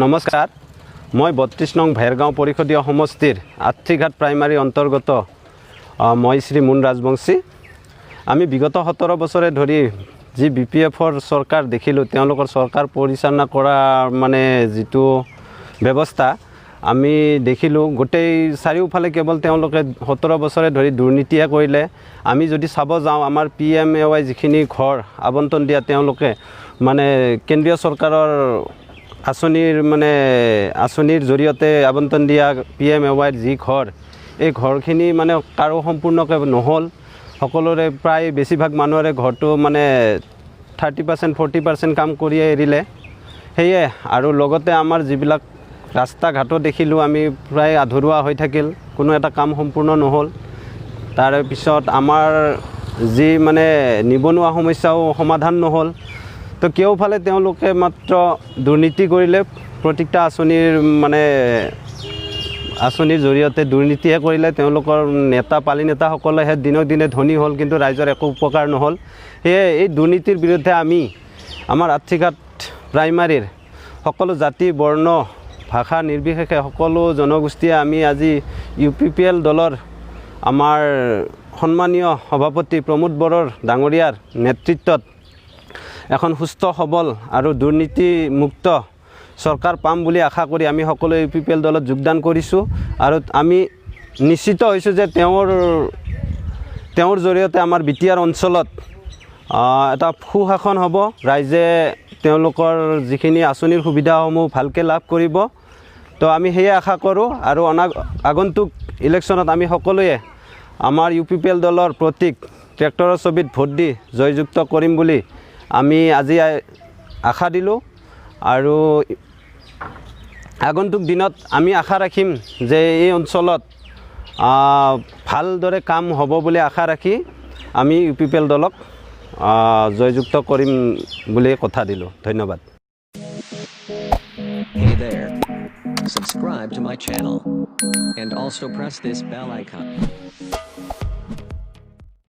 নমস্কাৰ মই ৩২ নং ভেৰগাঁও পৰিষদীয় সমষ্টিৰ আৰ্থিঘাট প্ৰাইমাৰী অন্তৰ্গত মই শ্ৰী মুন ৰাজবংশী আমি বিগত 17 বছৰে ধৰি যি বিপিএফৰ চৰকাৰ দেখিলোঁ তেওঁলোকৰ চৰকাৰ পৰিচালনা কৰা মানে যিটো ব্যৱস্থা আমি দেখিলোঁ গোটেই চাৰিওফালে কেৱল তেওঁলোকে 17 বছৰে ধৰি দুৰ্নীতিয়ে কৰিলে আমি যদি চাব যাওঁ আমাৰ PMAY যিখিনি ঘৰ আবণ্টন দিয়া তেওঁলোকে মানে কেন্দ্ৰীয় চৰকাৰৰ আঁচনিৰ জৰিয়তে আবণ্টন দিয়া PMAY যি ঘৰ এই ঘৰখিনি মানে কাৰো সম্পূৰ্ণকৈ নহ'ল সকলোৰে প্ৰায় বেছিভাগ মানুহৰে ঘৰটো মানে 30% 40% কাম কৰিয়ে এৰিলে সেয়ে আৰু লগতে আমাৰ যিবিলাক ৰাস্তা ঘাটো দেখিলোঁ আমি প্ৰায় আধৰুৱা হৈ থাকিল কোনো এটা কাম সম্পূৰ্ণ নহ'ল তাৰে পিছত আমাৰ যি মানে নিবনুৱা সমস্যাও সমাধান নহ'ল তো কেওফালে তেওঁলোকে মাত্ৰ দুৰ্নীতি কৰিলে প্ৰত্যেকটা আঁচনিৰ জৰিয়তে দুৰ্নীতিয়ে কৰিলে তেওঁলোকৰ নেতা পালি নেতাসকলেহে দিনক দিনে ধনী হ'ল কিন্তু ৰাইজৰ একো উপকাৰ নহ'ল সেয়ে এই দুৰ্নীতিৰ বিৰুদ্ধে আমি আমাৰ আৰ্থিঘাট প্ৰাইমাৰীৰ সকলো জাতি বৰ্ণ ভাষা নিৰ্বিশেষে সকলো জনগোষ্ঠীয়ে আমি আজি UPPL দলৰ আমাৰ সন্মানীয় সভাপতি প্ৰমোদ বড়ৰ ডাঙৰীয়াৰ নেতৃত্বত এখন সুস্থ সবল আৰু দুৰ্নীতিমুক্ত চৰকাৰ পাম বুলি আশা কৰি আমি সকলোৱে UPPL দলত যোগদান কৰিছোঁ আৰু আমি নিশ্চিত হৈছোঁ যে তেওঁৰ জৰিয়তে আমাৰ বিটিআৰ অঞ্চলত এটা সুশাসন হ'ব ৰাইজে তেওঁলোকৰ যিখিনি আঁচনিৰ সুবিধাসমূহ ভালকৈ লাভ কৰিব তো আমি সেয়ে আশা কৰোঁ আৰু আগন্তুক ইলেকশ্যনত আমি সকলোৱে আমাৰ UPPL দলৰ প্ৰতীক ট্ৰেক্টৰৰ ছবিত ভোট দি জয়যুক্ত কৰিম বুলি আমি আজি আশা দিলোঁ আৰু আগন্তুক দিনত আমি আশা ৰাখিম যে এই অঞ্চলত ভালদৰে কাম হ'ব বুলি আশা ৰাখি আমি UPPL দলক জয়যুক্ত কৰিম বুলি কথা দিলোঁ ধন্যবাদ Hey there. Subscribe to my channel and also press this bell icon.